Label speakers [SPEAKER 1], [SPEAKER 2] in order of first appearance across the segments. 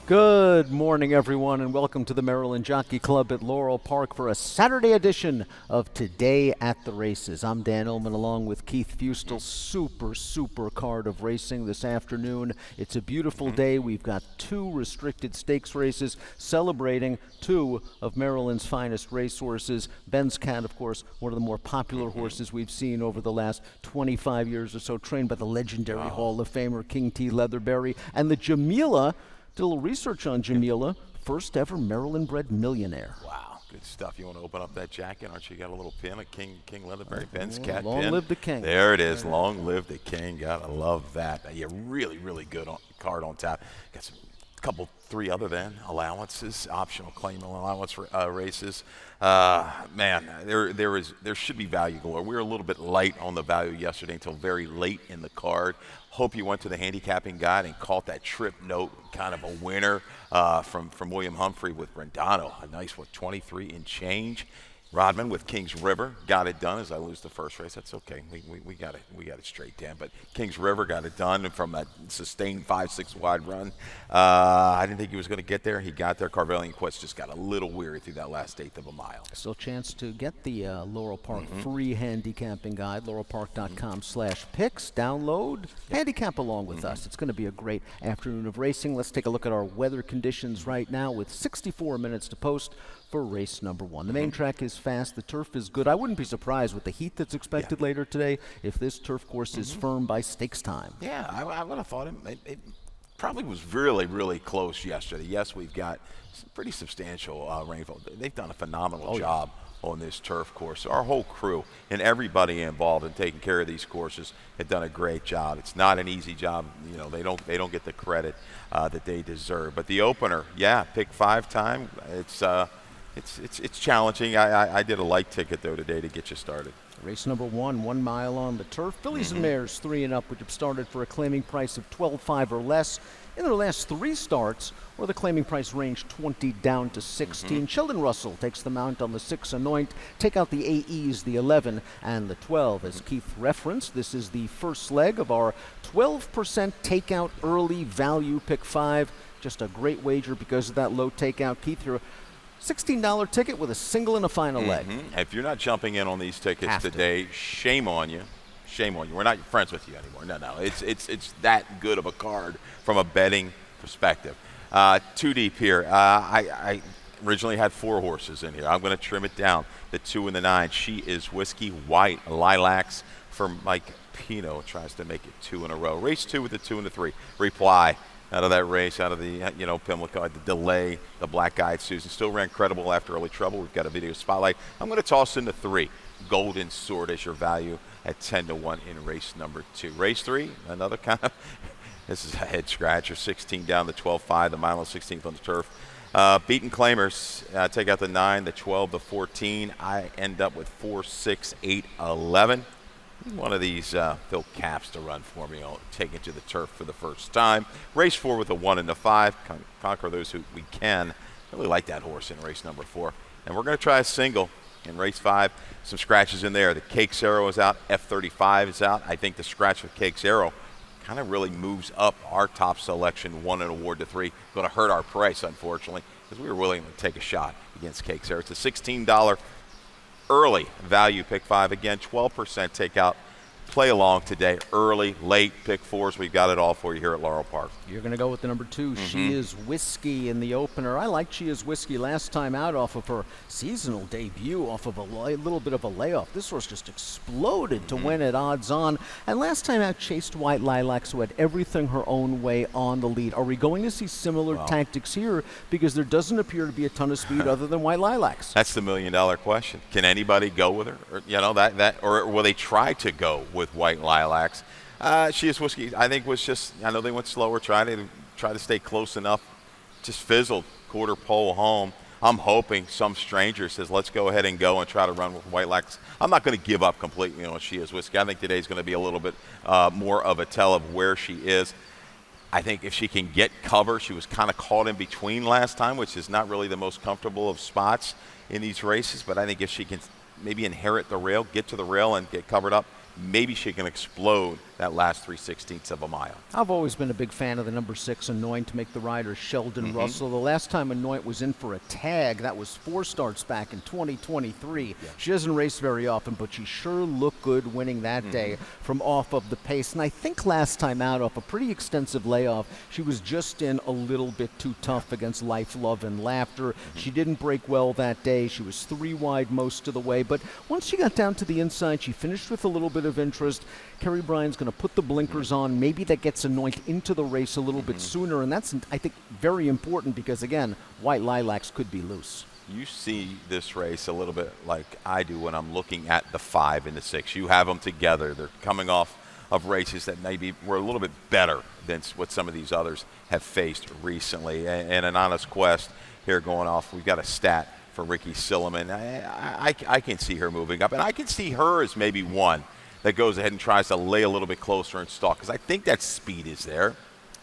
[SPEAKER 1] Good morning, everyone, and welcome to the Maryland Jockey Club at Laurel Park for a Saturday edition of Today at the Races. I'm Dan Ullman along with Keith Fustel. Super card of racing this afternoon. It's a beautiful day. We've got two restricted stakes races celebrating two of Maryland's finest racehorses. Ben's Cat, of course, one of the more popular horses we've seen over the last 25 years or so, trained by the legendary Hall of Famer King T. Leatherberry, and the Jamila. Did a little research on Jamila, first ever Maryland-bred millionaire.
[SPEAKER 2] Wow, good stuff. You want to open up that jacket? Aren't you got a little pin, a King Leatherberry Ben's Cat
[SPEAKER 1] long
[SPEAKER 2] pin?
[SPEAKER 1] Long live the King.
[SPEAKER 2] There it is. Long live the King. Gotta love that. Yeah, really good card on tap. Got some three other than allowances, optional claim allowance for races. Man, there should be value galore. We were a little bit light on the value yesterday until very late in the card. Hope you went to the handicapping guide and caught that trip note, kind of a winner from William Humphrey with Brendano. A nice 23 and change. Rodman with Kings River got it done. As I lose the first race, that's okay. We got it straight, Dan. But Kings River got it done from that sustained 5-6 wide run. I didn't think he was going to get there. He got there. Carvelian Quest just got a little weary through that last eighth of a mile.
[SPEAKER 1] Still a chance to get the Laurel Park free handicapping guide. laurelpark.com/picks. Download, handicap along with us. It's going to be a great afternoon of racing. Let's take a look at our weather conditions right now with 64 minutes to post for race number one. The main track is fast. The turf is good. I wouldn't be surprised with the heat that's expected later today if this turf course is firm by stakes time.
[SPEAKER 2] Yeah, I would have thought it probably was really close yesterday. Yes, we've got some pretty substantial rainfall. They've done a phenomenal job on this turf course. Our whole crew and everybody involved in taking care of these courses have done a great job. It's not an easy job. You know, they don't get the credit that they deserve. But the opener, pick 5 time. It's challenging. I did a light ticket, though, today to get you started.
[SPEAKER 1] Race number 1 mile on the turf. Fillies and mares 3 and up, which have started for a claiming price of $12.5 or less in their last 3 starts, where the claiming price ranged 20 down to 16. Sheldon Russell takes the mount on the 6 Anoint. Take out the AEs, the 11 and the 12. As Keith referenced, this is the first leg of our 12% takeout early value pick 5. Just a great wager because of that low takeout. Keith, you're $16 ticket with a single and a final leg.
[SPEAKER 2] If you're not jumping in on these tickets today, shame on you. Shame on you. We're not friends with you anymore. No. It's that good of a card from a betting perspective. 2 deep here. I originally had 4 horses in here. I'm going to trim it down. The 2 and the 9. She Is Whiskey, White, Lilacs for Mike Pino. Tries to make it 2 in a row. Race 2 with the 2 and the 3. Reply. Out of that race, out of the, Pimlico, the delay, the black guide Susan still ran credible after early trouble. We've got a video spotlight. I'm going to toss in the 3, Golden Sword as your value at 10-1 in race number 2. Race 3, another kind of, this is a head scratcher, 16 down the 12.5, the mile and 16th on the turf. Beaten claimers, take out the 9, the 12, the 14. I end up with 4, 6, 8, 11. One of these Phil Caps to run for me. I'll take it to the turf for the first time. Race 4 with a 1 and a 5. Conquer those who we can. Really like that horse in race number 4. And we're going to try a single in race 5. Some scratches in there. The Cakes Arrow is out. F35 is out. I think the scratch with Cakes Arrow kind of really moves up our top selection 1 and award to 3. Going to hurt our price, unfortunately, because we were willing to take a shot against Cakes Arrow. It's a $16 early value pick 5. Again, 12% takeout. Play along today. Early, late, pick 4s. We've got it all for you here at Laurel Park.
[SPEAKER 1] You're going to go with the number 2, She Is Whiskey in the opener. I liked She Is Whiskey last time out off of her seasonal debut, off of a little bit of a layoff. This horse just exploded to win at odds on. And last time out, chased White Lilacs, who had everything her own way on the lead. Are we going to see similar tactics here? Because there doesn't appear to be a ton of speed other than White Lilacs.
[SPEAKER 2] That's the million-dollar question. Can anybody go with her? Or will they try to go with White Lilacs? She Is Whiskey, I think, was just, I know they went slower, try to stay close enough, just fizzled, quarter pole home. I'm hoping some stranger says, let's go ahead and go and try to run with White Lilacs. I'm not going to give up completely on She Is Whiskey. I think today's going to be a little bit more of a tell of where she is. I think if she can get cover, she was kind of caught in between last time, which is not really the most comfortable of spots in these races. But I think if she can maybe inherit the rail, get to the rail and get covered up, maybe she can explode that last 3/16 of a mile.
[SPEAKER 1] I've always been a big fan of the number 6 Anoint to make the rider Sheldon Russell. The last time Anoint was in for a tag, that was 4 starts back in 2023.
[SPEAKER 2] Yeah.
[SPEAKER 1] She doesn't race very often, but she sure looked good winning that day from off of the pace. And I think last time out, off a pretty extensive layoff, she was just in a little bit too tough against Life, Love, and Laughter. She didn't break well that day. She was 3 wide most of the way. But once she got down to the inside, she finished with a little bit of interest. Kerry Bryan's going to put the blinkers on. Maybe that gets Anoint into the race a little bit sooner, and that's, I think, very important because, again, White Lilacs could be loose.
[SPEAKER 2] You see this race a little bit like I do when I'm looking at the 5 and the 6. You have them together. They're coming off of races that maybe were a little bit better than what some of these others have faced recently. And an honest quest here going off. We've got a stat for Ricky Silliman. I can see her moving up, and I can see her as maybe one that goes ahead and tries to lay a little bit closer and stalk, because I think that speed is there.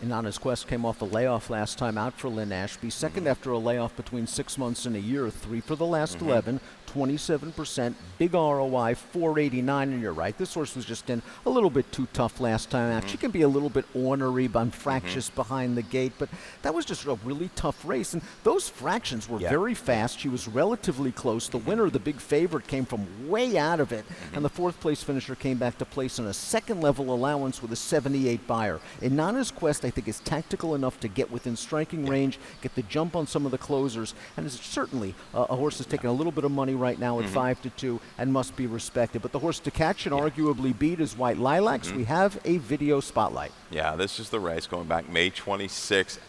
[SPEAKER 1] Inanna's Quest came off a layoff last time out for Lynn Ashby. Second after a layoff between 6 months and a year. 3 for the last 11, 27%, big ROI, 489. And you're right, this horse was just in a little bit too tough last time out. She can be a little bit ornery, fractious behind the gate, but that was just a really tough race. And those fractions were very fast. She was relatively close. The winner, the big favorite, came from way out of it. And the 4th place finisher came back to place on a second level allowance with a 78 buyer. Inanna's Quest, I think, is tactical enough to get within striking range, get the jump on some of the closers, and is certainly a horse that's taking a little bit of money right now at 5-2 and must be respected. But the horse to catch and arguably beat is White Lilacs. We have a video spotlight.
[SPEAKER 2] Yeah, this is the race going back May 26th.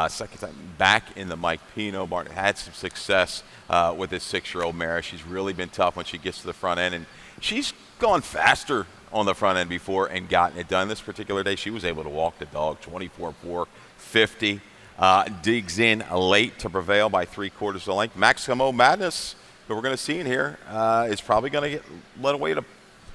[SPEAKER 2] Second time back in the Mike Pino barn. Had some success with his 6-year-old mare. She's really been tough when she gets to the front end, and she's gone faster on the front end before and gotten it done. This particular day, she was able to walk the dog 24-4-50. Digs in late to prevail by 3/4 the length. Maximo Madness, who we're going to see in here, is probably going to get led away at a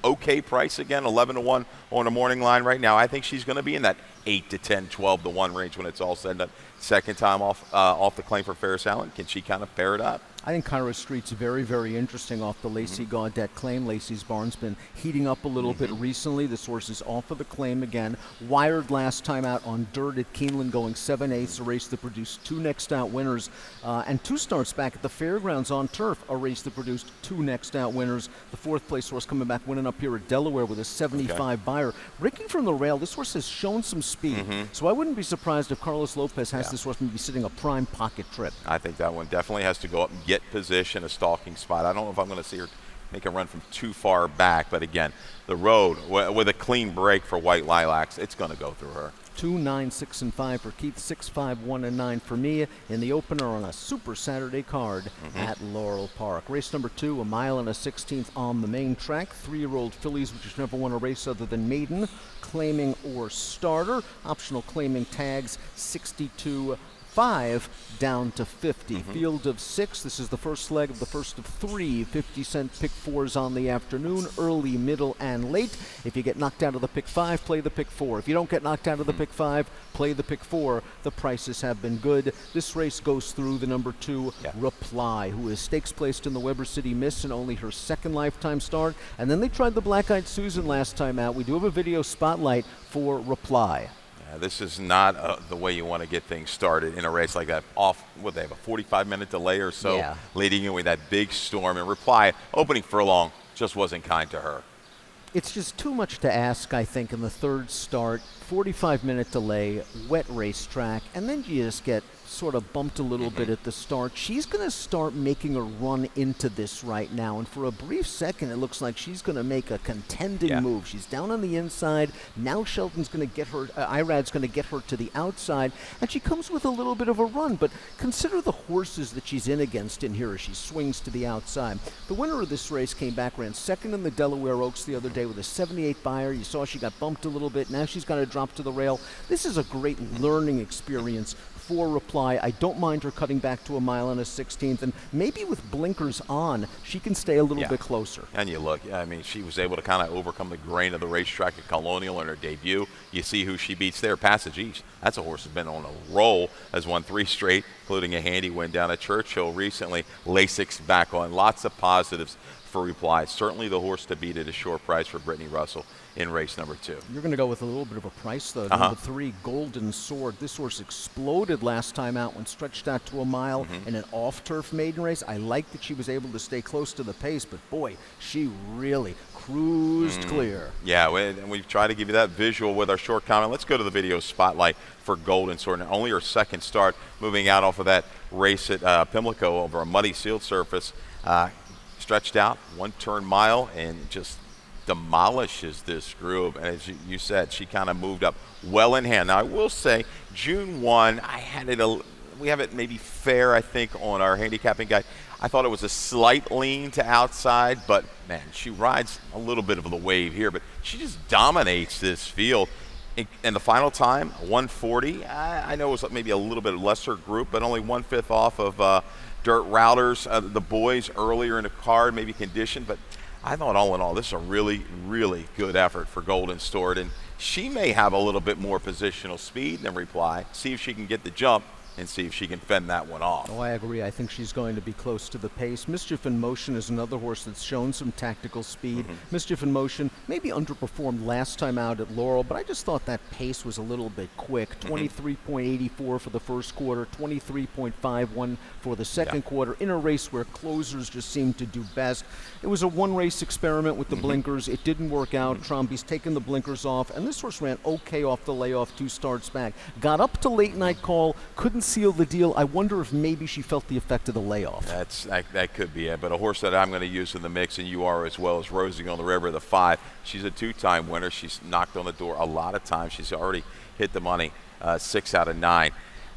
[SPEAKER 2] okay price again, 11-1 on the morning line right now. I think she's going to be in that 8-10, 12-1 range when it's all said and done. Second time off the claim for Ferris Allen. Can she kind of pair it up?
[SPEAKER 1] I think Kyra Street's very, very interesting off the Lacey Gaudet claim. Lacey's barn's been heating up a little bit recently. This horse is off of the claim again. Wired last time out on dirt at Keeneland, going 7/8, a race that produced 2 next out winners, and 2 starts back at the fairgrounds on turf, a race that produced 2 next out winners. The 4th place horse coming back winning up here at Delaware with a 75 buyer. Ricky from the rail, this horse has shown some speed, so I wouldn't be surprised if Carlos Lopez has this horse maybe sitting a prime pocket trip.
[SPEAKER 2] I think that one definitely has to go up and get position, a stalking spot. I don't know if I'm going to see her make a run from too far back, but again, the road with a clean break for White Lilacs, it's going to go through her.
[SPEAKER 1] 2, 9, 6, and 5 for Keith, 6, 5, 1, and 9 for me in the opener on a Super Saturday card at Laurel Park. Race number 2, 1 mile and a 16th on the main track. 3-year-old fillies, which has never won a race other than maiden, claiming or starter. Optional claiming tags 62 5 down to 50. Field of 6. This is the first leg of the first of 3 50-cent pick 4s on the afternoon, early, middle, and late. If you get knocked out of the pick 5, play the pick 4. If you don't get knocked out of the pick 5, play the pick 4. The prices have been good. This race goes through the number 2, Reply, who is stakes placed in the Weber City Miss and only her 2nd lifetime start. And then they tried the Black Eyed Susan last time out. We do have a video spotlight for Reply.
[SPEAKER 2] This is not the way you want to get things started in a race like that. They have a 45-minute delay or so leading in with that big storm. And Reply, opening furlong, just wasn't kind to her.
[SPEAKER 1] It's just too much to ask, I think, in the 3rd start. 45-minute delay, wet racetrack, and then you just get sort of bumped a little bit at the start. She's going to start making a run into this right now, and for a brief second it looks like she's going to make a contending move. She's down on the inside. Now Shelton's going to get her, Irad's going to get her to the outside, and she comes with a little bit of a run, but consider the horses that she's in against in here as she swings to the outside. The winner of this race came back, ran 2nd in the Delaware Oaks the other day with a 78 buyer. You saw she got bumped a little bit. Now she's got to drop to the rail. This is a great learning experience before Reply. I don't mind her cutting back to a mile and a 16th, and maybe with blinkers on, she can stay a little bit closer.
[SPEAKER 2] And you look, I mean, she was able to kind of overcome the grain of the racetrack at Colonial in her debut. You see who she beats there, Passage East. That's a horse that's been on a roll, has won 3 straight, including a handy win down at Churchill recently. Lasix back on. Lots of positives for Reply. Certainly the horse to beat at a short price for Brittany Russell in race number 2.
[SPEAKER 1] You're going to go with a little bit of a price, though. Number 3, Golden Sword. This horse exploded last time out when stretched out to a mile in an off-turf maiden race. I like that she was able to stay close to the pace, but boy, she really cruised clear. Yeah,
[SPEAKER 2] and we've tried to give you that visual with our short comment. Let's go to the video spotlight for Golden Sword. And only her second start, moving out off of that race at Pimlico over a muddy sealed surface. Stretched out, 1-turn mile, and just demolishes this group. And as you said, she kind of moved up well in hand. Now, I will say, June 1, I had it we have it maybe fair, I think, on our handicapping guide. I thought it was a slight lean to outside, but man, she rides a little bit of the wave here, but she just dominates this field. And the final time, 140. I know it was maybe a little bit lesser group, but only 1/5 off of Dirt Routers, the boys earlier in the card, maybe conditioned, but I thought all in all, this is a really, really good effort for Golden Sword, and she may have a little bit more positional speed than Reply. See if she can get the jump and see if she can fend that one off.
[SPEAKER 1] Oh, I agree. I think she's going to be close to the pace. Mischief in Motion is another horse that's shown some tactical speed. Mischief in Motion maybe underperformed last time out at Laurel, but I just thought that pace was a little bit quick. 23.84 for the first quarter, 23.51 for the second quarter, in a race where closers just seemed to do best. It was a one-race experiment with the blinkers. It didn't work out. Tromby's taken the blinkers off, and this horse ran okay off the layoff 2 starts back. Got up to late night call, couldn't seal the deal. I wonder if maybe she felt the effect of the layoff.
[SPEAKER 2] That could be it. But a horse that I'm going to use in the mix, and you are as well, as Rosie on the River, the 5. She's a 2-time winner. She's knocked on the door a lot of times. She's already hit the money 6 out of 9.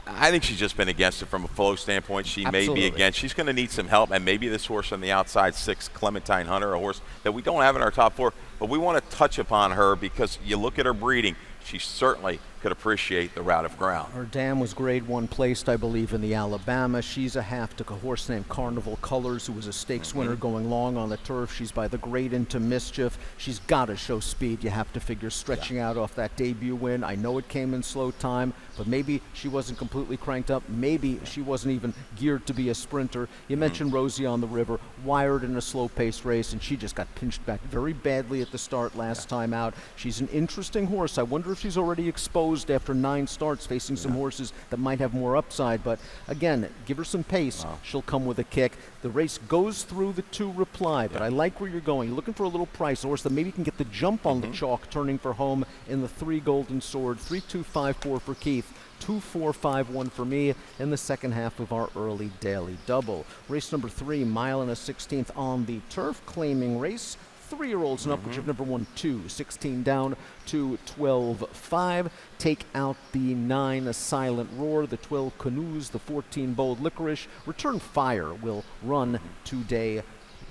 [SPEAKER 2] I think she's just been against it from a flow standpoint. She may be against. She's going to need some help, and maybe this horse on the outside, 6, Clementine Hunter, a horse that we don't have in our top 4, but we want to touch upon her because you look at her breeding, she certainly could appreciate the route of ground.
[SPEAKER 1] Her dam was grade 1 placed, I believe, in the Alabama. She's a half to a horse named Carnival Colors, who was a stakes winner going long on the turf. She's by the grade into Mischief. She's got to show speed. You have to figure stretching out off that debut win. I know it came in slow time, but maybe she wasn't completely cranked up. Maybe she wasn't even geared to be a sprinter. You mentioned Rosie on the River, wired in a slow-paced race, and she just got pinched back very badly at the start last time out. She's an interesting horse. I wonder if she's already exposed after 9 starts facing some horses that might have more upside, but again, give her some pace. She'll come with a kick. The race goes through the 2 Reply, but I like where you're going. You're looking for a little price, a horse that maybe can get the jump on the chalk, turning for home in the 3 Golden Sword. 3-2-5-4 for Keith. 2-4-5-1 for me in the second half of our early daily double. Race number 3, mile and a 16th on the turf, claiming race. 3-year-olds and up, which have never won 2. 16 down to 12-5. Take out the 9, a Silent Roar, the 12 Canoes, the 14 Bold Licorice. Return Fire will run today,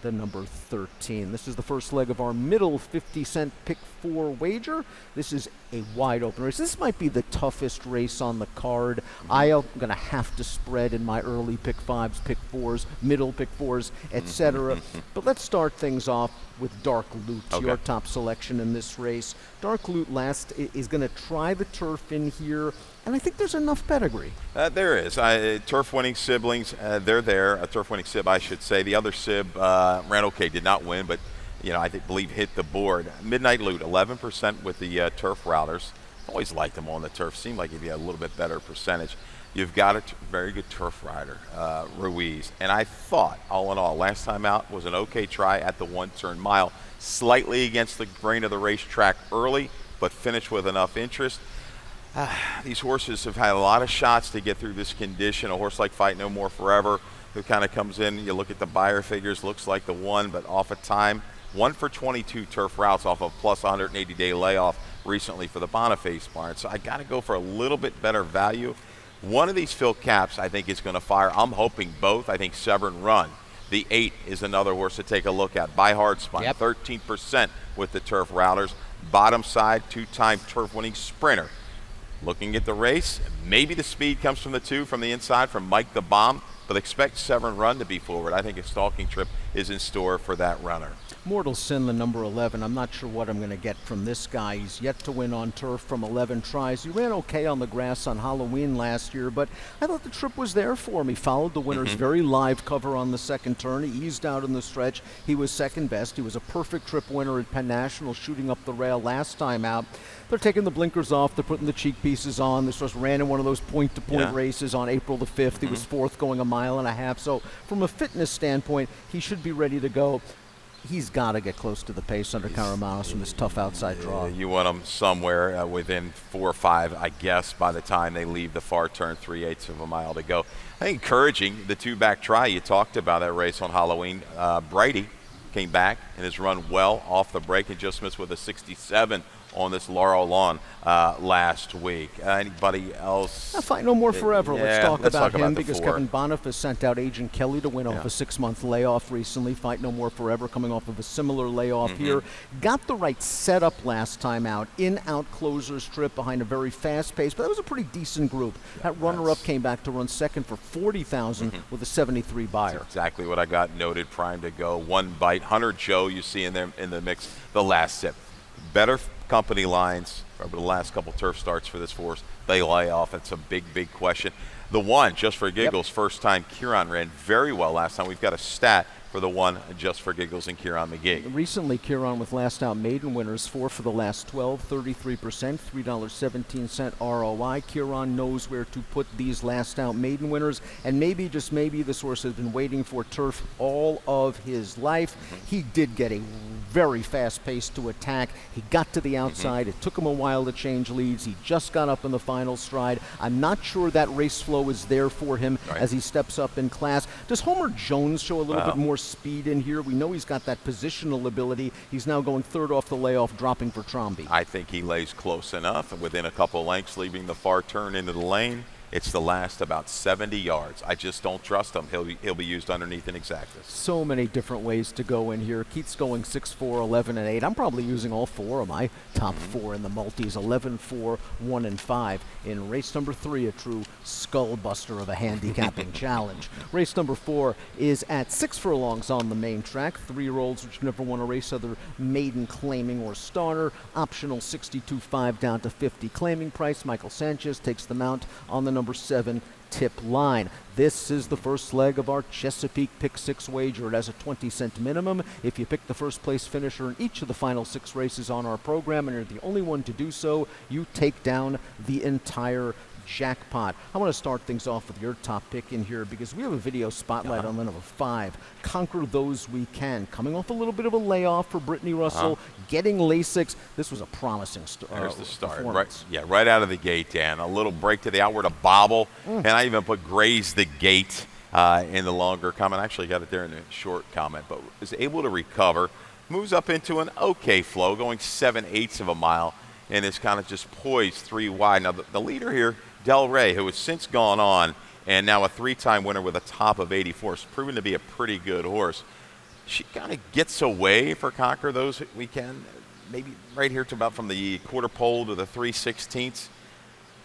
[SPEAKER 1] the number 13. This is the first leg of our middle 50-cent pick 4 wager. This is a wide open race. This might be the toughest race on the card. I am going to have to spread in my early pick 5s, pick 4s, middle pick 4s, etc. But let's start things off with Dark Loot, your top selection in this race. Dark Loot last is going to try the turf in here, and I think there's enough pedigree.
[SPEAKER 2] There is. Turf-winning siblings, they're there. A turf-winning sib, I should say. The other sib ran okay, did not win, but I believe hit the board. Midnight Loot, 11% with the turf routers. Always liked them on the turf. Seemed like he'd be a little bit better percentage. You've got a very good turf rider, Ruiz. And I thought, all in all, last time out was an okay try at the 1-turn mile. Slightly against the grain of the racetrack early, but finished with enough interest. These horses have had a lot of shots to get through this condition. A horse like Fight No More Forever, who kind of comes in, you look at the buyer figures, looks like the one, but off of time. 1 for 22 turf routes off of plus 180-day layoff recently for the Boniface barn. So I got to go for a little bit better value. One of these Phil Caps I think is going to fire. I'm hoping both. I think Severn Run, the 8, is another horse to take a look at. By Hard Spine, 13% with the turf routers. Bottom side, 2-time turf-winning sprinter. Looking at the race, maybe the speed comes from the 2 from the inside from Mike the Bomb, but expect Severn Run to be forward. I think a stalking trip is in store for that runner.
[SPEAKER 1] Mortal Sin, the number 11. I'm not sure what I'm going to get from this guy. He's yet to win on turf from 11 tries. He ran okay on the grass on Halloween last year, but I thought the trip was there for him. He followed the winner's very live cover on the second turn. He eased out in the stretch. He was second best. He was a perfect trip winner at Penn National, shooting up the rail last time out. They're taking the blinkers off. They're putting the cheek pieces on. This just ran in one of those point-to-point races on April the 5th. He was fourth going a mile and a half. So from a fitness standpoint, he should be ready to go. He's got to get close to the pace under Karamanos from this tough outside draw.
[SPEAKER 2] You want him somewhere within 4 or 5, I guess, by the time they leave the far turn, 3/8 of a mile to go. I think encouraging the 2-back try. You talked about that race on Halloween. Brady came back and has run well off the break and just missed with a 67 on this Laurel lawn last week. Anybody else?
[SPEAKER 1] Fight No More Forever. Let's talk about him because
[SPEAKER 2] 4.
[SPEAKER 1] Kevin Boniface sent out Agent Kelly to win off a 6-month layoff recently. Fight No More Forever coming off of a similar layoff here. Got the right setup last time out. In-out closers trip behind a very fast pace, but that was a pretty decent group. That runner-up came back to run second for 40,000 with a 73 buyer.
[SPEAKER 2] That's exactly what I got noted. Prime to go. One bite. Hunter Joe, you see in there in the mix. The last sip. Better company lines over the last couple turf starts for this force. They lay off. It's a big, big question. The one, just for giggles, first time Kieran ran very well last time. We've got a stat for the one, just for giggles, and Kieran McGee.
[SPEAKER 1] Recently, Kieran with last out maiden winners, 4 for the last 12, 33%, $3.17 ROI. Kieran knows where to put these last out maiden winners, and maybe, just maybe, this horse has been waiting for turf all of his life. He did get a very fast pace to attack. He got to the outside. It took him a while to change leads. He just got up in the final stride. I'm not sure that race flow is there for him as he steps up in class. Does Homer Jones show a little bit more speed in here? We know he's got that positional ability. He's now going third off the layoff, dropping for Trombi.
[SPEAKER 2] I think he lays close enough, within a couple lengths, leaving the far turn into the lane. It's the last about 70 yards. I just don't trust him. He'll be used underneath in exactas.
[SPEAKER 1] So many different ways to go in here. Keith's going 6, 4, 11, and 8. I'm probably using all 4 of my top 4 in the multis. 11, 4, 1, and 5 in race number 3, a true skull buster of a handicapping challenge. Race number 4 is at 6 furlongs on the main track. 3-year-olds which never won a race, other maiden claiming or starter. Optional 62.5 down to 50 claiming price. Michael Sanchez takes the mount on the number 7 tip line. This is the first leg of our Chesapeake Pick 6 wager. It has a 20-cent minimum. If you pick the first place finisher in each of the final 6 races on our program and you're the only one to do so, you take down the entire jackpot. I want to start things off with your top pick in here because we have a video spotlight on the number 5, Conquer Those We Can. Coming off a little bit of a layoff for Brittany Russell, getting Lasix. This was a promising
[SPEAKER 2] There's the start.
[SPEAKER 1] performance.
[SPEAKER 2] Right out of the gate, Dan. A little break to the outward, a bobble, and I even put graze the gate in the longer comment. I actually got it there in the short comment, but was able to recover. Moves up into an okay flow, going 7/8 of a mile, and is kind of just poised 3 wide. Now, the leader here, Del Rey, who has since gone on, and now a 3-time winner with a top of 84, is proven to be a pretty good horse. She kind of gets away for Conquer Those We Can, maybe right here to about from the quarter pole to the 3/16.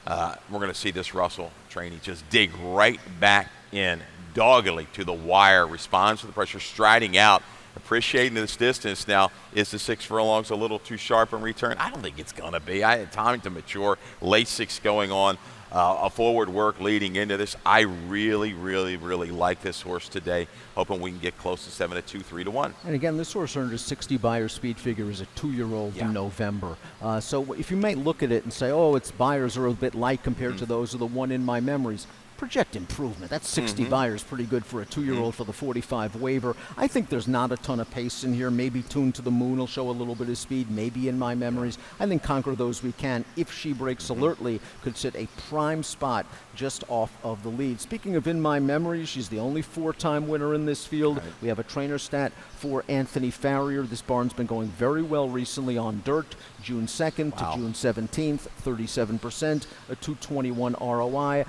[SPEAKER 2] We're going to see this Russell trainee just dig right back in, doggedly to the wire, responds to the pressure, striding out, appreciating this distance. Now, is the 6 furlongs a little too sharp in return? I don't think it's going to be. I had time to mature. Lasix going on, a forward work leading into this. I really, really, really like this horse today. Hoping we can get close to 7-2, 3-1.
[SPEAKER 1] And again, this horse earned a 60 buyer speed figure as a 2-year-old in November. So if you might look at it and say, oh, its buyers are a bit light compared to those of the one in my memories, project improvement. That's 60 buyers, pretty good for a 2-year-old for the 45 waiver. I think there's not a ton of pace in here. Maybe Tuned to the Moon will show a little bit of speed, maybe in my memories. I think Conquer Those We Can, if she breaks alertly, could sit a prime spot just off of the lead. Speaking of in my memories, she's the only 4-time winner in this field. We have a trainer stat for Anthony Farrier. This barn's been going very well recently on dirt. June 2nd to June 17th, 37%, a 221 ROI.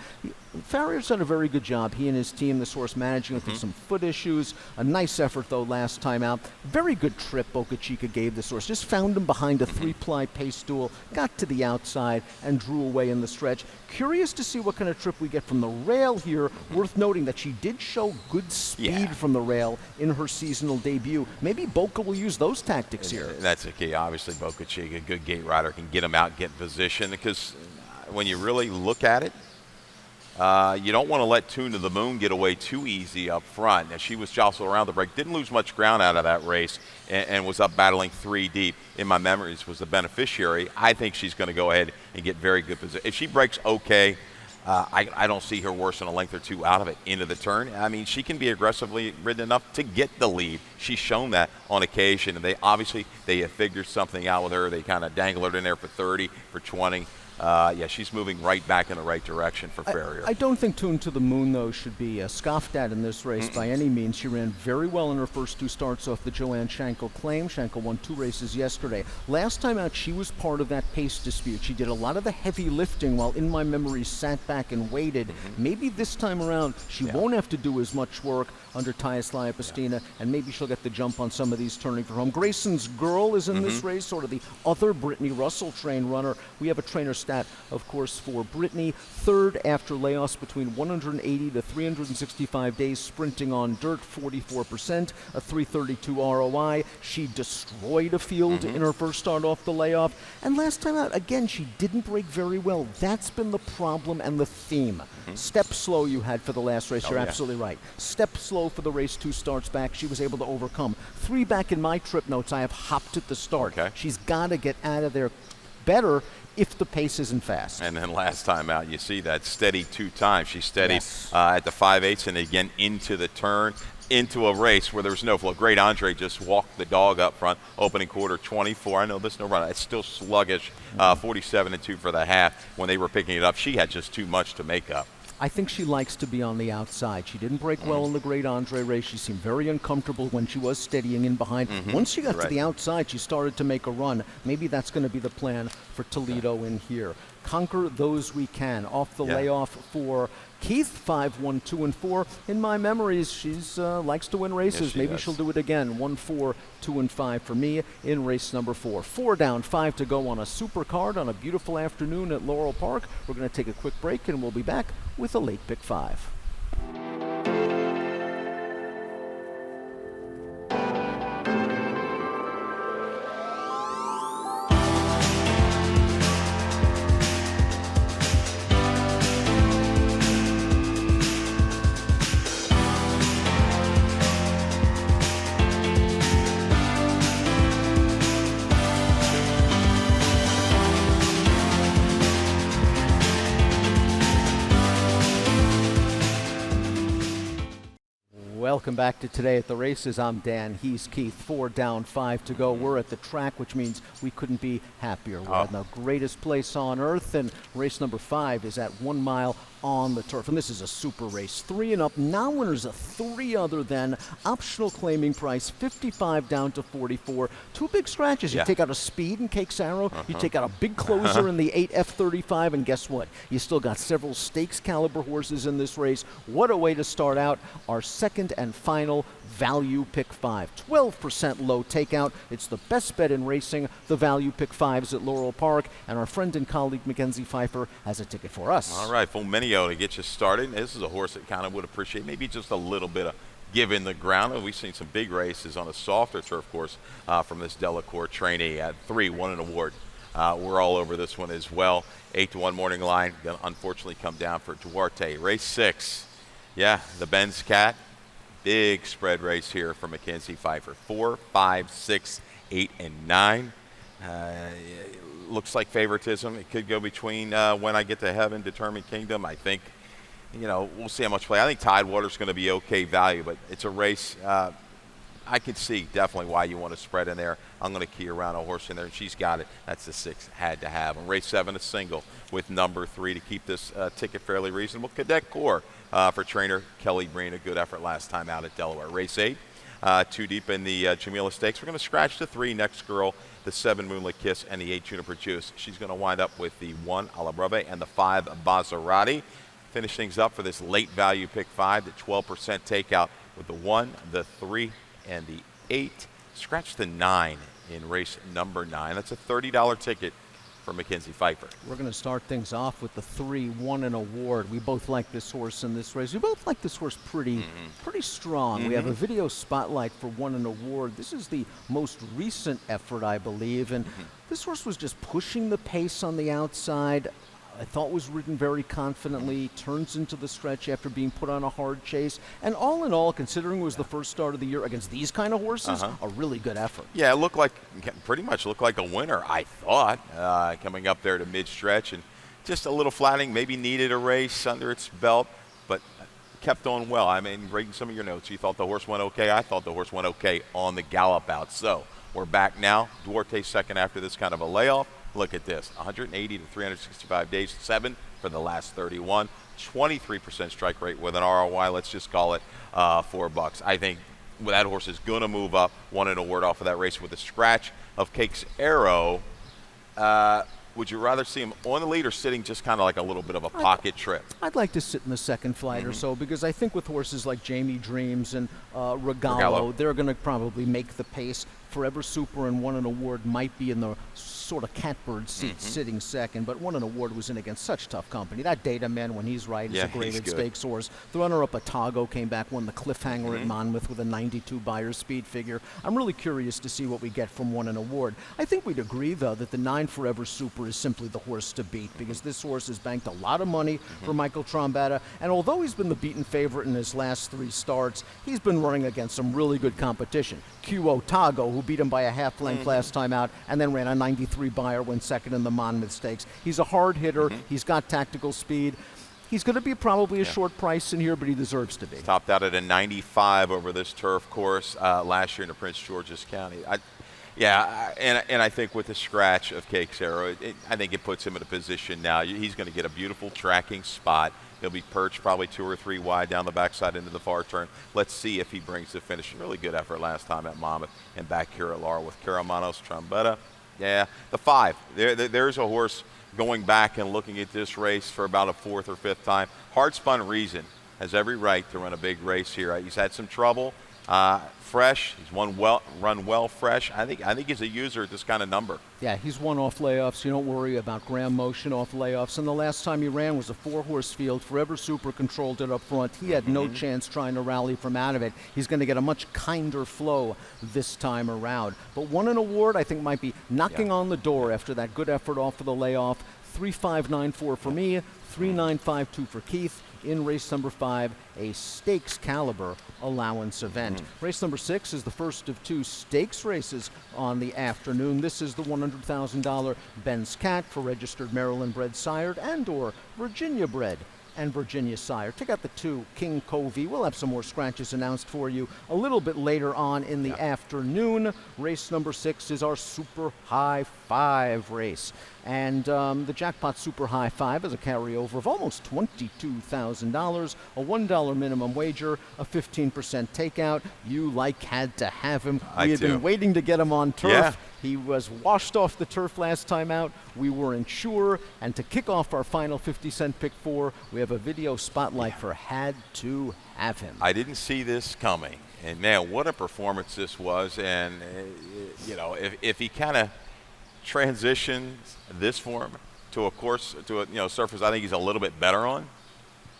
[SPEAKER 1] Farrier's done a very good job, he and his team, this horse, managing it through some foot issues. A nice effort, though, last time out. Very good trip Boca Chica gave this horse. Just found him behind a 3-ply pace stool, got to the outside, and drew away in the stretch. Curious to see what kind of trip we get from the rail here. Worth noting that she did show good speed from the rail in her seasonal debut. Maybe Boca will use those tactics here.
[SPEAKER 2] That's the key. Obviously, Boca Chica, a good gate rider, can get him out, get in position, because when you really look at it, you don't want to let Tune to the Moon get away too easy up front. Now, she was jostled around the break, didn't lose much ground out of that race, and was up battling 3 deep. In my memories, was the beneficiary. I think she's going to go ahead and get very good position. If she breaks okay, I don't see her worse than a length or two out of it into the turn. I mean, she can be aggressively ridden enough to get the lead. She's shown that on occasion, and they have figured something out with her. They kind of dangle her in there for 30, for 20. She's moving right back in the right direction for Farrier.
[SPEAKER 1] I don't think Tune to the Moon, though, should be scoffed at in this race by any means. She ran very well in her first 2 starts off the Joanne Schenkel claim. Schenkel won 2 races yesterday. Last time out, she was part of that pace dispute. She did a lot of the heavy lifting while, in my memory, sat back and waited. Maybe this time around, she won't have to do as much work under Thais Liapestina, and maybe she'll get the jump on some of these turning for home. Grayson's Girl is in this race, sort of the other Brittany Russell trained runner. We have a trainer stat, of course, for Brittany. 3rd after layoffs between 180 to 365 days sprinting on dirt, 44%, a 332 ROI. She destroyed a field in her first start off the layoff. And last time out, again, she didn't break very well. That's been the problem and the theme. Step slow you had for the last race. You're absolutely right. Step slow for the race 2 starts back. She was able to overcome. 3 back in my trip notes, I have hopped at the start. She's got to get out of there better if the pace isn't fast.
[SPEAKER 2] And then last time out, you see that steady 2 times. She steadied at the 5/8 and again into the turn, into a race where there was no flow. Great Andre just walked the dog up front, opening quarter 24. I know there's no run. It's still sluggish, 47-2 for the half. When they were picking it up, she had just too much to make up.
[SPEAKER 1] I think she likes to be on the outside. She didn't break well in the Great Andre race. She seemed very uncomfortable when she was steadying in behind. Once she got to the outside, she started to make a run. Maybe that's going to be the plan for Toledo in here. Conquer those we can. Off the layoff for Keith, 5-1, 2-4. In my memories, she's likes to win races. Maybe she'll do it again. 1-4, 2-5 for me in race number 4. 4 down, 5 to go on a super card on a beautiful afternoon at Laurel Park. We're going to take a quick break, and we'll be back with a late pick 5. Welcome back to Today at the Races. I'm Dan. He's Keith. 4 down, 5 to go. We're at the track, which means we couldn't be happier. We're in the greatest place on earth, and race number 5 is at 1 mile on the turf. And this is a super race. 3 and up. Non-winners of 3 other than. Optional claiming price, 55 down to 44. 2 big scratches. You take out a speed in Cakes Arrow. You take out a big closer in the 8 F35. And guess what? You still got several stakes caliber horses in this race. What a way to start out our second and final value pick 5. 12% low takeout. It's the best bet in racing. The value pick 5s at Laurel Park. And our friend and colleague Mackenzie Pfeiffer has a ticket for us.
[SPEAKER 2] All right, Fulminio to get you started. This is a horse that kind of would appreciate maybe just a little bit of give in the ground. We've seen some big races on a softer turf course from this Delacour trainee at 3, won an award. We're all over this one as well. 8-1 morning line. Gonna unfortunately come down for Duarte. Race 6. Yeah, the Benz Cat. Big spread race here for Mackenzie Pfeiffer. 4, 5, 6, 8, and 9. Looks like favoritism. It could go between When I Get to Heaven, Determined Kingdom. I think, we'll see how much play. I think Tidewater's going to be okay value, but it's a race. I could see definitely why you want to spread in there. I'm going to key around a horse in there, and she's got it. That's the 6, had to have. And race 7, a single with number 3 to keep this ticket fairly reasonable. Cadet Corps for trainer Kelly Breen. A good effort last time out at Delaware. Race 8, 2 deep in the Jamila Stakes. We're going to scratch the 3, Next Girl, the 7, Moonlit Kiss, and the 8, Juniper Juice. She's going to wind up with the 1, Alabreve, and the 5, Bazarati. finish things up for this late value pick 5, the 12% takeout with the 1, the 3, and the 8. Scratch the 9 in race number 9. That's a $30 ticket for Mackenzie Pfeiffer.
[SPEAKER 1] We're going to start things off with the 3, won an award. We both like this horse in this race. We both like this horse pretty strong. We have a video spotlight for won an award. This is the most recent effort, I believe, and this horse was just pushing the pace on the outside. I thought was ridden very confidently, turns into the stretch after being put on a hard chase. And all in all, considering it was the first start of the year against these kind of horses, a really good effort.
[SPEAKER 2] Yeah, it looked like, pretty much looked like a winner, I thought, coming up there to mid-stretch. And just a little flattening, maybe needed a race under its belt, but kept on well. I mean, reading some of your notes, you thought the horse went okay. I thought the horse went okay on the gallop out. So we're back now. Duarte second after this kind of a layoff. Look at this, 180 to 365 days, 7 for the last 31, 23% strike rate with an ROI, let's just call it $4. I think that horse is going to move up, won an award off of that race with a scratch of Cake's Arrow. Would you rather see him on the lead or sitting just kind of like a little bit of a pocket trip?
[SPEAKER 1] I'd like to sit in the second flight or so, because I think with horses like Jamie Dreams and Regalo, they're going to probably make the pace. Forever Super and won an award might be in the sort of catbird seat sitting second, but won an award was in against such tough company. That Data Man, when he's right, is a graded stakes horse. The runner-up Atago came back, won the Cliffhanger at Monmouth with a 92 Beyer speed figure. I'm really curious to see what we get from won an award. I think we'd agree, though, that the 9 Forever Super is simply the horse to beat, because this horse has banked a lot of money for Michael Trombetta, and although he's been the beaten favorite in his last 3 starts, he's been running against some really good competition. Q Otago, who beat him by a half length last time out, and then ran a 93 Beyer, went second in the Monmouth Stakes. He's a hard hitter. He's got tactical speed. He's going to be probably a short price in here, but he deserves to be.
[SPEAKER 2] Topped out at a 95 over this turf course last year in the Prince George's County. And I think with the scratch of Cake's Arrow, I think it puts him in a position now. He's going to get a beautiful tracking spot. He'll be perched probably 2 or 3 wide down the backside into the far turn. Let's see if he brings the finish. Really good effort last time at Monmouth and back here at Laurel with Caramanos, Trombetta. Yeah, the 5. There's a horse going back and looking at this race for about a 4th or 5th time. Hard Spun Reason has every right to run a big race here. He's had some trouble. Fresh. He's run well fresh. I think he's a user at this kind of number.
[SPEAKER 1] Yeah, he's won off layoffs. You don't worry about Graham Motion off layoffs. And the last time he ran was a 4-horse field. Forever Super controlled it up front. He had no chance trying to rally from out of it. He's going to get a much kinder flow this time around. But won an award, I think, might be knocking on the door after that good effort off of the layoff. 3.594 for me, 3.952 for Keith. In race number 5, a stakes caliber allowance event. Race number 6 is the first of 2 stakes races on the afternoon. This is the $100,000 Ben's Cat for registered Maryland-bred sired and or Virginia-bred and Virginia sire. Check out the 2 King Covey. We'll have some more scratches announced for you a little bit later on in the afternoon. Race number 6 is our Super High 5 race. And the Jackpot Super High 5 is a carryover of almost $22,000, a $1 minimum wager, a 15% takeout. You had to have him. We had been waiting to get him on turf.
[SPEAKER 2] Yeah.
[SPEAKER 1] He was washed off the turf last time out. We weren't sure. And to kick off our final 50-cent pick 4, we have a video spotlight for Had to Have Him.
[SPEAKER 2] I didn't see this coming. And, man, what a performance this was. And, if he kind of transitions this form to a course, to a surface I think he's a little bit better on,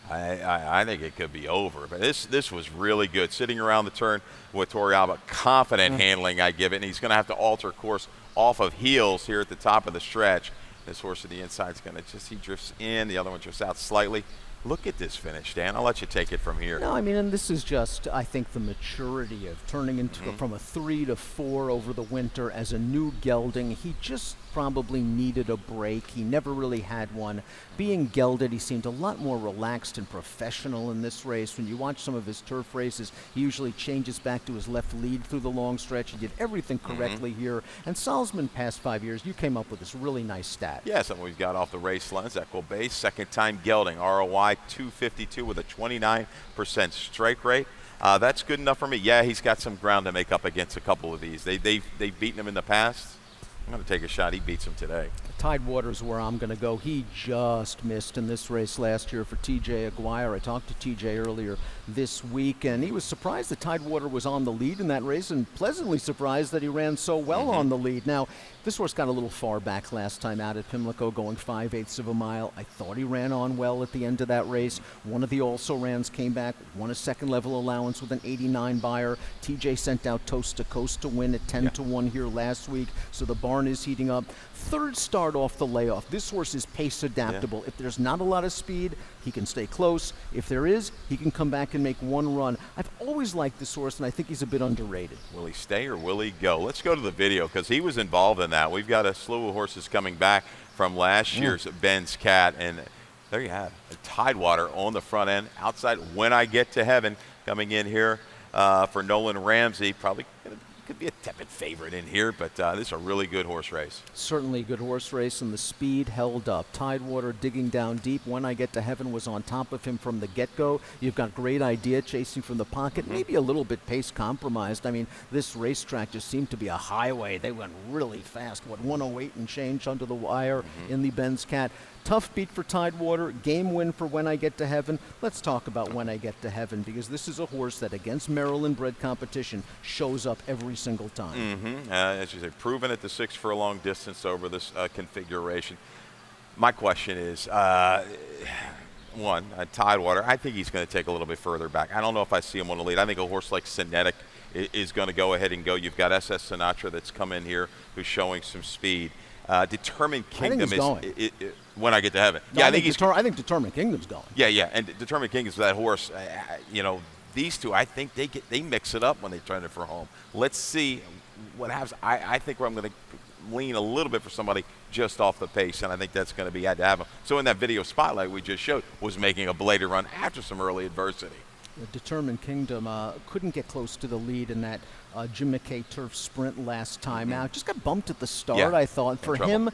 [SPEAKER 2] I think it could be over. But this was really good. Sitting around the turn with Torrealba, confident handling, I give it. And he's going to have to alter course off of heels here at the top of the stretch. This horse to the inside is going to he drifts in. The other one drifts out slightly. Look at this finish, Dan. I'll let you take it from here.
[SPEAKER 1] No, I mean, and this is just, I think, the maturity of turning into from a 3 to 4 over the winter as a new gelding. He just probably needed a break. He never really had one. Being gelded, he seemed a lot more relaxed and professional in this race. When you watch some of his turf races, he usually changes back to his left lead through the long stretch. He did everything correctly here. And Salzman, past 5 years, you came up with this really nice stat.
[SPEAKER 2] Yeah, something we've got off the race lens. Equal base, second time gelding. ROI 252 with a 29% strike rate. That's good enough for me. Yeah, he's got some ground to make up against a couple of these. They've beaten him in the past. I'm going to take a shot. He beats him today.
[SPEAKER 1] Tidewater's where I'm going to go. He just missed in this race last year for TJ Aguirre. I talked to TJ earlier this week, and he was surprised that Tidewater was on the lead in that race and pleasantly surprised that he ran so well on the lead. Now, this horse got a little far back last time out at Pimlico, going 5/8 of a mile. I thought he ran on well at the end of that race. One of the also-rans came back, won a second-level allowance with an 89 buyer. TJ sent out Toast to Coast to win at 10-1 here last week, so the barn is heating up. Third start off the layoff. This horse is pace adaptable. If there's not a lot of speed, he can stay close. If there is, he can come back and make one run. I've always liked this horse, and I think he's a bit underrated.
[SPEAKER 2] Will he stay or will he go? Let's go to the video because he was involved in that. We've got a slew of horses coming back from last year's Ben's Cat, and there you have it. Tidewater on the front end. Outside, When I Get to Heaven, coming in here for Nolan Ramsey. Probably could be a tepid favorite in here, but this is a really good horse race.
[SPEAKER 1] Certainly a good horse race, and the speed held up. Tidewater digging down deep. When I Get to Heaven was on top of him from the get-go. You've got great idea chasing from the pocket, maybe a little bit pace compromised. I mean, this racetrack just seemed to be a highway. They went really fast. 108 and change under the wire in the Ben's Cat. Tough beat for Tidewater, game win for When I Get to Heaven. Let's talk about When I Get to Heaven, because this is a horse that against Maryland-bred competition shows up every single time.
[SPEAKER 2] As you say, proven at the 6 furlong distance over this configuration. My question is, one, Tidewater, I think he's going to take a little bit further back. I don't know if I see him on the lead. I think a horse like Cinetic is going to go ahead and go. You've got SS Sinatra that's come in here who's showing some speed. Determined Kingdom is When I Get to Heaven.
[SPEAKER 1] No, I think Determined Kingdom's going.
[SPEAKER 2] Yeah, and Determined Kingdom's that horse. These two, I think they mix it up when they turn it for home. Let's see what happens. I think where I'm going to lean a little bit for somebody just off the pace, and I think that's going to be had to have him. So in that video spotlight we just showed, was making a belated run after some early adversity.
[SPEAKER 1] The Determined Kingdom couldn't get close to the lead in that Jim McKay turf sprint last time out. Just got bumped at the start, I thought. For him,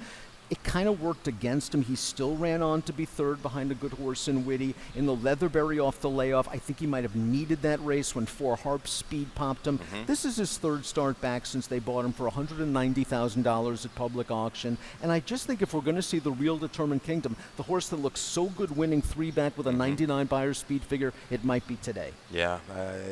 [SPEAKER 1] it kind of worked against him. He still ran on to be third behind a good horse in Whitty. In the Leatherberry off the layoff, I think he might have needed that race when Four Harps speed popped him. This is his third start back since they bought him for $190,000 at public auction. And I just think if we're going to see the real Determined Kingdom, the horse that looks so good winning 3 back with a 99 buyer speed figure, it might be today.
[SPEAKER 2] Yeah,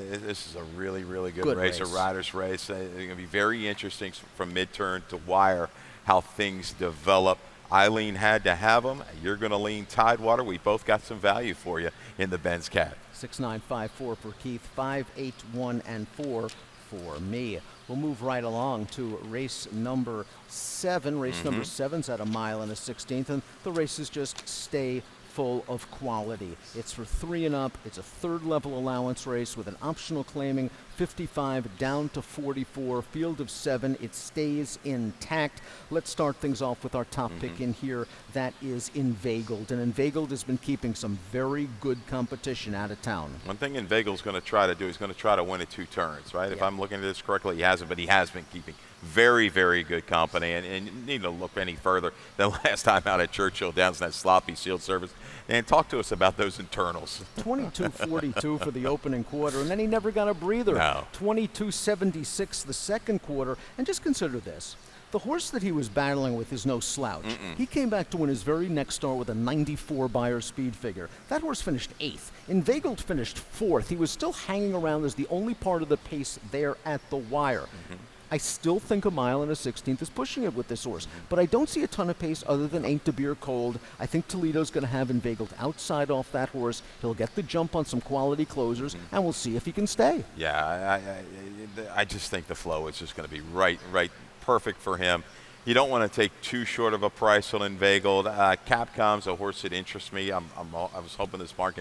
[SPEAKER 2] this is a really, really good race, a rider's race. It's going to be very interesting from mid-turn to wire how things develop. Eileen had to have them. You're going to lean Tidewater. We both got some value for you in the Ben's Cat.
[SPEAKER 1] 6.954 for Keith, 5.81 and 4 for me. We'll move right along to race number 7. Race number 7's at 1 mile and a 16th, and the races just stay full of quality. It's for 3 and up. It's a third level allowance race with an optional claiming 55 down to 44. Field of 7. It stays intact. Let's start things off with our top pick in here. That is Inveigled. And Inveigled has been keeping some very good competition out of town.
[SPEAKER 2] One thing Inveigled's going to try to do is going to try to win at 2 turns, right? If I'm looking at this correctly, he hasn't, but he has been keeping very, very good company. And you need to look any further than last time out at Churchill Downs in that sloppy Shield Service. And talk to us about those internals.
[SPEAKER 1] 22.42 for the opening quarter, and then he never got a breather.
[SPEAKER 2] No.
[SPEAKER 1] 22.76 the second quarter. And just consider this. The horse that he was battling with is no slouch. He came back to win his very next start with a 94 buyer speed figure. That horse finished 8th. Inveigled finished 4th. He was still hanging around as the only part of the pace there at the wire. I still think 1 mile and a 16th is pushing it with this horse, but I don't see a ton of pace other than Ain't the Beer Cold. I think Toledo's going to have Inveigled outside off that horse. He'll get the jump on some quality closers, and we'll see if he can stay.
[SPEAKER 2] Yeah, I just think the flow is just going to be right, perfect for him. You don't want to take too short of a price on Inveigled. Capcom's a horse that interests me. I was hoping this barn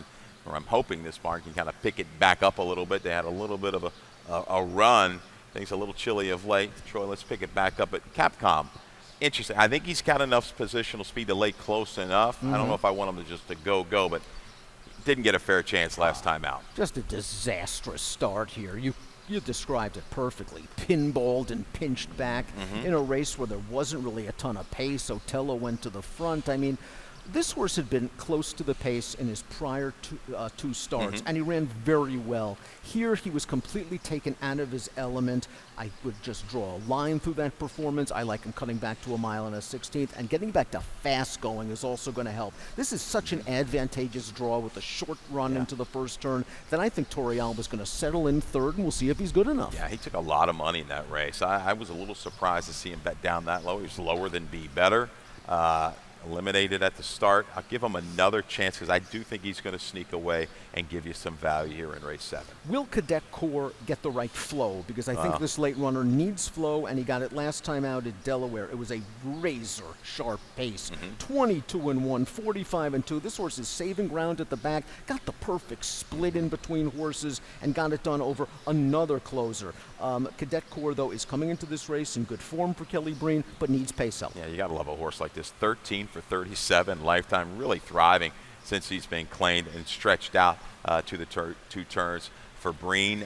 [SPEAKER 2] I'm hoping this barn can kind of pick it back up a little bit. They had a little bit of a run. Things a little chilly of late. Troy, let's pick it back up. But Capcom, interesting. I think he's got enough positional speed to lay close enough. I don't know if I want him to just go, but didn't get a fair chance last time out.
[SPEAKER 1] Just a disastrous start here. You described it perfectly. Pinballed and pinched back in a race where there wasn't really a ton of pace. Otello went to the front. I mean, This horse had been close to the pace in his prior two starts, and he ran very well. Here, he was completely taken out of his element. I would just draw a line through that performance. I like him cutting back to 1 mile and a 16th, and getting back to fast going is also going to help. This is such an advantageous draw with a short run into the first turn that I think Laurel was going to settle in third, and we'll see if he's good enough.
[SPEAKER 2] Yeah, he took a lot of money in that race. I was a little surprised to see him bet down that low. He was lower than Be Better. Eliminated at the start. I'll give him another chance because I do think he's going to sneak away and give you some value here in race 7.
[SPEAKER 1] Will Cadet Corps get the right flow? Because I think this late runner needs flow, and he got it last time out at Delaware. It was a razor-sharp pace. 22-1, 45-2. This horse is saving ground at the back, got the perfect split in between horses, and got it done over another closer. Cadet Corps, though, is coming into this race in good form for Kelly Breen, but needs pace help.
[SPEAKER 2] Yeah, you got to love a horse like this. 13 for 37 lifetime, really thriving since he's been claimed and stretched out to the two turns for Breen.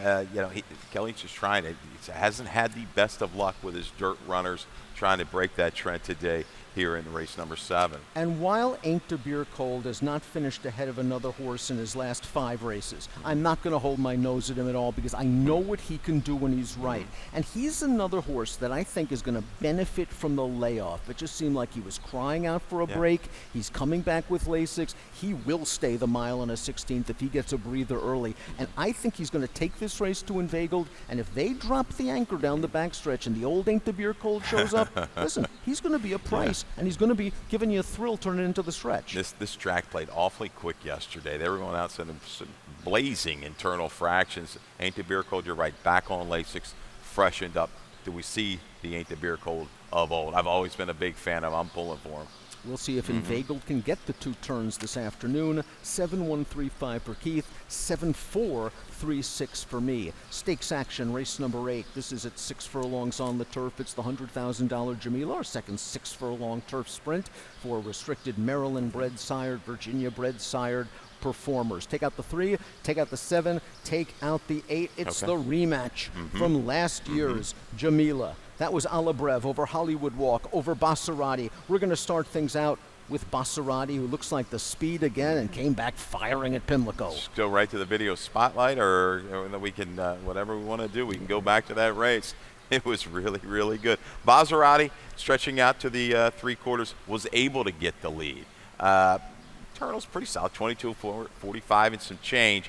[SPEAKER 2] Kelly's just trying it. He hasn't had the best of luck with his dirt runners trying to break that trend today here in race number 7.
[SPEAKER 1] And while Ain't the Beer Cold has not finished ahead of another horse in his last 5 races, I'm not going to hold my nose at him at all because I know what he can do when he's right. And he's another horse that I think is going to benefit from the layoff. It just seemed like he was crying out for a break. He's coming back with Lasix. He will stay the mile and a 16th if he gets a breather early. And I think he's going to take this race to Inveigled. And if they drop the anchor down the backstretch and the old Ain't the Beer Cold shows up, listen, he's going to be a price. And he's going to be giving you a thrill turning into the stretch.
[SPEAKER 2] This track played awfully quick yesterday. They were going out some blazing internal fractions. Ain't the Beer Cold, you're right, back on Lasix, freshened up. Do we see the Ain't the Beer Cold of old? I've always been a big fan of him. I'm pulling for him.
[SPEAKER 1] We'll see if Inveigled can get the 2 turns this afternoon. 7-1-3-5 for Keith, 7-4-3-6 for me. Stakes action, race number 8. This is at 6 furlongs on the turf. It's the $100,000 Jamila, our second 6 furlong turf sprint for restricted Maryland-bred sired, Virginia-bred sired performers. Take out the 3, take out the 7, take out the 8. It's the rematch from last year's Jamila. That was Alabrev over Hollywood Walk, over Basarati. We're going to start things out with Basarati, who looks like the speed again and came back firing at Pimlico.
[SPEAKER 2] Just go right to the video spotlight, or we can, whatever we want to do, we can go back to that race. It was really, really good. Basarati, stretching out to the 3/4, was able to get the lead. Turtle's pretty solid, 22-45 and some change.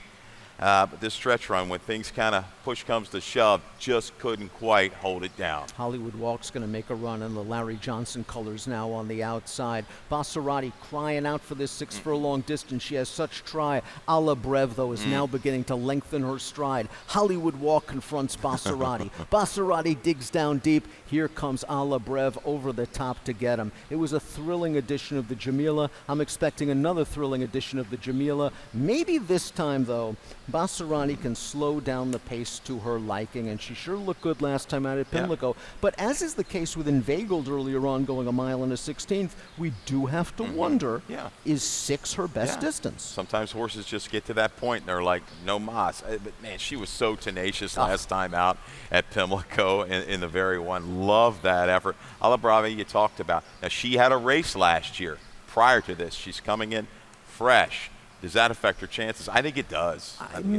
[SPEAKER 2] But this stretch run, when things kind of push comes to shove, just couldn't quite hold it down.
[SPEAKER 1] Hollywood Walk's going to make a run in the Larry Johnson colors now on the outside. Basarati crying out for this 6 furlong distance. She has such try. Alabrev, though, is now beginning to lengthen her stride. Hollywood Walk confronts Basarati. Basarati digs down deep. Here comes Alabrev over the top to get him. It was a thrilling edition of the Jamila. I'm expecting another thrilling edition of the Jamila. Maybe this time, though, Basarati can slow down the pace to her liking, and she sure looked good last time out at Pimlico. But as is the case with Inveigled earlier on, going 1 mile and a 16th, we do have to wonder, is 6 her best distance?
[SPEAKER 2] Sometimes horses just get to that point and they're like, no mas. But man, she was so tenacious last time out at Pimlico in the very one. Love that effort. Alabrave, you talked about. Now, she had a race last year prior to this. She's coming in fresh. Does that affect her chances? I think it does.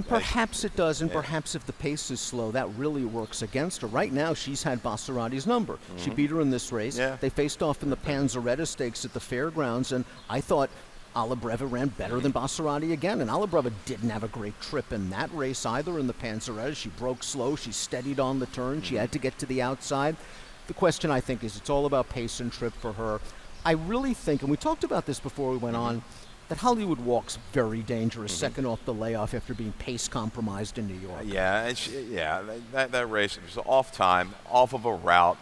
[SPEAKER 1] Perhaps it does, and perhaps if the pace is slow, that really works against her. Right now, she's had Basarati's number. She beat her in this race. They faced off in the Panzeretta Stakes at the fairgrounds, and I thought Alabreva ran better than Basarati again, and Alabreva didn't have a great trip in that race either in the Panzeretta. She broke slow. She steadied on the turn. She had to get to the outside. The question, I think, is it's all about pace and trip for her. I really think, and we talked about this before we went on, that Hollywood Walk's very dangerous, second off the layoff after being pace compromised in New York.
[SPEAKER 2] That race, it was off time, off of a route.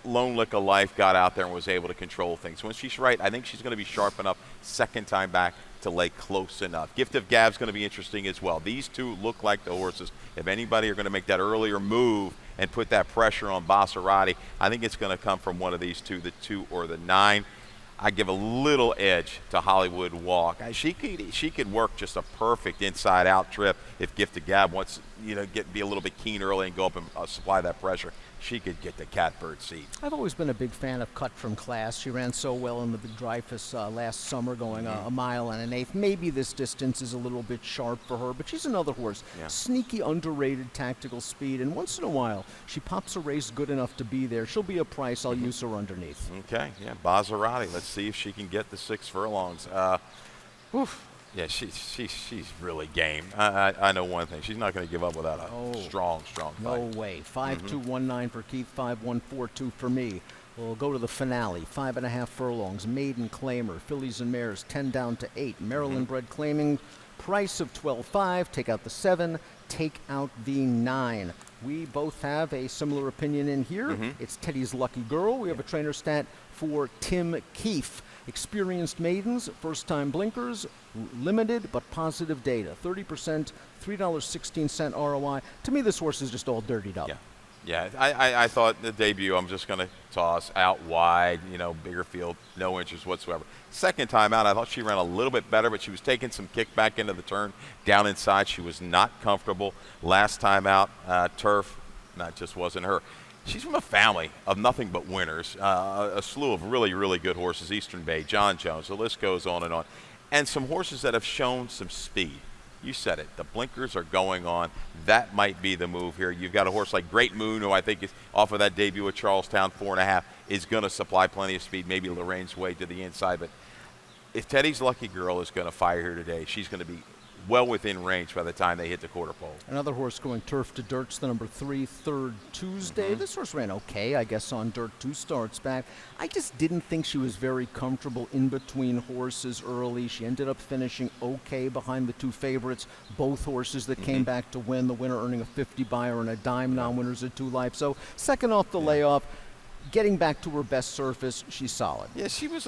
[SPEAKER 2] Lone Lick of Life got out there and was able to control things. When she's right, I think she's going to be sharp enough second time back to lay close enough. Gift of Gab's going to be interesting as well. These two look like the horses. If anybody are going to make that earlier move and put that pressure on Basarati, I think it's going to come from one of these two, the 2 or the 9. I give a little edge to Hollywood Walk. She could work just a perfect inside-out trip if Gift of Gab wants be a little bit keen early and go up and supply that pressure, she could get the catbird seat.
[SPEAKER 1] I've always been a big fan of Cut from Class. She ran so well in the Dreyfus last summer, going a mile and an eighth. Maybe this distance is a little bit sharp for her, but she's another horse.
[SPEAKER 2] Yeah.
[SPEAKER 1] Sneaky, underrated tactical speed, and once in a while, she pops a race good enough to be there. She'll be a price. I'll use her underneath.
[SPEAKER 2] Okay, yeah, Maserati. Let's see if she can get the 6 furlongs. Yeah, she's really game. I know one thing. She's not going to give up without a strong fight.
[SPEAKER 1] No way. 5-2-1-9 for Keith, 5-1-4-2 for me. We'll go to the finale. 5.5 furlongs. Maiden Claimer. Fillies and Mares 10 down to 8. Maryland bred claiming. Price of 12.5. Take out the 7. Take out the 9. We both have a similar opinion in here. It's Teddy's Lucky Girl. We have a trainer stat for Tim Keefe. Experienced maidens, first-time blinkers, limited but positive data. 30%, $3.16 ROI. To me, this horse is just all dirtied up.
[SPEAKER 2] Yeah. I thought the debut, I'm just going to toss out wide, bigger field, no interest whatsoever. Second time out, I thought she ran a little bit better, but she was taking some kickback into the turn down inside. She was not comfortable. Last time out, turf, that just wasn't her. She's from a family of nothing but winners, a slew of really, really good horses, Eastern Bay, John Jones, the list goes on, and some horses that have shown some speed. You said it. The blinkers are going on. That might be the move here. You've got a horse like Great Moon, who I think is off of that debut at Charlestown, 4.5, is going to supply plenty of speed, maybe Lorraine's way to the inside. But if Teddy's Lucky Girl is going to fire here today, she's going to be well within range by the time they hit the quarter pole.
[SPEAKER 1] Another horse going turf to dirt's the number 3, Third Tuesday. This horse ran okay, I guess, on dirt 2 starts back. I just didn't think she was very comfortable in between horses early. She ended up finishing okay behind the 2 favorites, both horses that came back to win, the winner earning a 50 buyer and a dime, non-winners at 2 life. So second off the layoff, getting back to her best surface, she's solid.
[SPEAKER 2] Yeah, she was,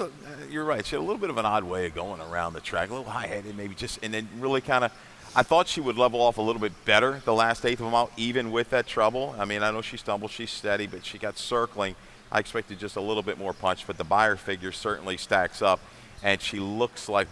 [SPEAKER 2] you're right, she had a little bit of an odd way of going around the track, a little high-headed maybe, and then really kind of, I thought she would level off a little bit better the last eighth of a mile, even with that trouble. I mean, I know she stumbled, she's steady, but she got circling. I expected just a little bit more punch, but the buyer figure certainly stacks up, and she looks like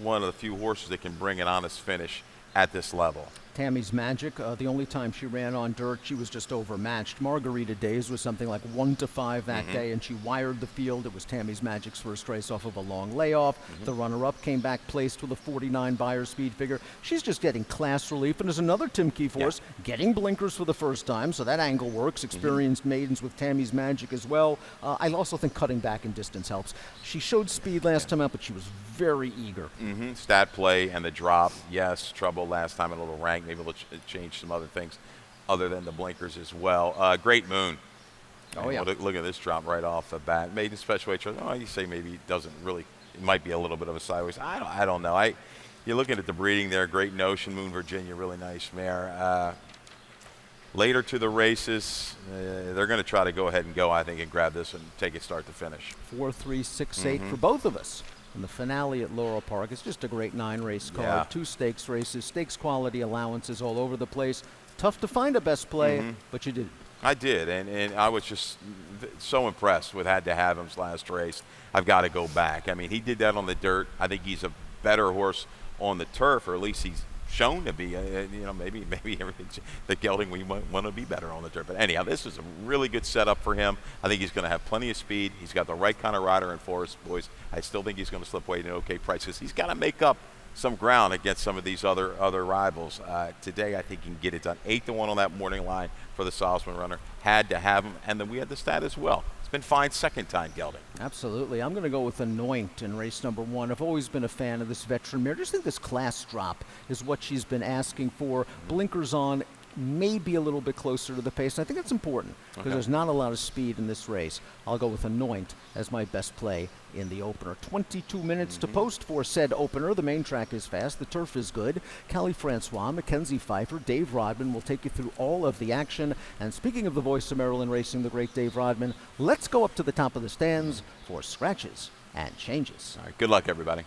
[SPEAKER 2] one of the few horses that can bring an honest finish at this level.
[SPEAKER 1] Tammy's Magic, the only time she ran on dirt, she was just overmatched. Margarita Days was something like 1-5 that day, and she wired the field. It was Tammy's Magic's first race off of a long layoff. The runner-up came back placed with a 49 buyer speed figure. She's just getting class relief, and there's another Tim Keefe horse getting blinkers for the first time, so that angle works. Experienced maidens with Tammy's Magic as well. I also think cutting back in distance helps. She showed speed last time out, but she was very eager.
[SPEAKER 2] Stat play and the drop, yes, trouble last time, a little rank. Maybe we'll change some other things other than the blinkers as well. Great Moon.
[SPEAKER 1] Oh, yeah.
[SPEAKER 2] Look at this drop right off the bat. Maiden special weight. You say maybe it doesn't really, it might be a little bit of a sideways. I don't know. You're looking at the breeding there. Great Notion, Moon, Virginia, really nice mare. Later to the races, they're going to try to go ahead and go, I think, and grab this and take it start to finish.
[SPEAKER 1] 4, 3, 6, 8 for both of us. And the finale at Laurel Park is just a great 9-race card.
[SPEAKER 2] Yeah.
[SPEAKER 1] 2 stakes races, stakes quality allowances all over the place. Tough to find a best play, but you did.
[SPEAKER 2] I did, and I was just so impressed with Had to Have Him's last race. I've got to go back. I mean, he did that on the dirt. I think he's a better horse on the turf, or at least he's shown to be. Maybe the gelding we want to be better on the dirt. But anyhow, this is a really good setup for him. I think he's going to have plenty of speed. He's got the right kind of rider in Forest Boys. I still think he's going to slip away at an okay price because he's got to make up some ground against some of these other rivals. Today, I think he can get it done. 8-1 on that morning line for the Salzman runner. Had to have him, and then we had the stat as well. It's been fine second time gelding.
[SPEAKER 1] Absolutely. I'm going to go with Anoint in race number 1. I've always been a fan of this veteran mare. I just think this class drop is what she's been asking for. Blinkers on, maybe a little bit closer to the pace. And I think that's important because there's not a lot of speed in this race. I'll go with Anoint as my best play in the opener. 22 minutes to post for said opener. The main track is fast. The turf is good. Callie Francois, Mackenzie Pfeiffer, Dave Rodman will take you through all of the action. And speaking of the voice of Maryland Racing, the great Dave Rodman, let's go up to the top of the stands for scratches and changes.
[SPEAKER 2] All right, good luck, everybody.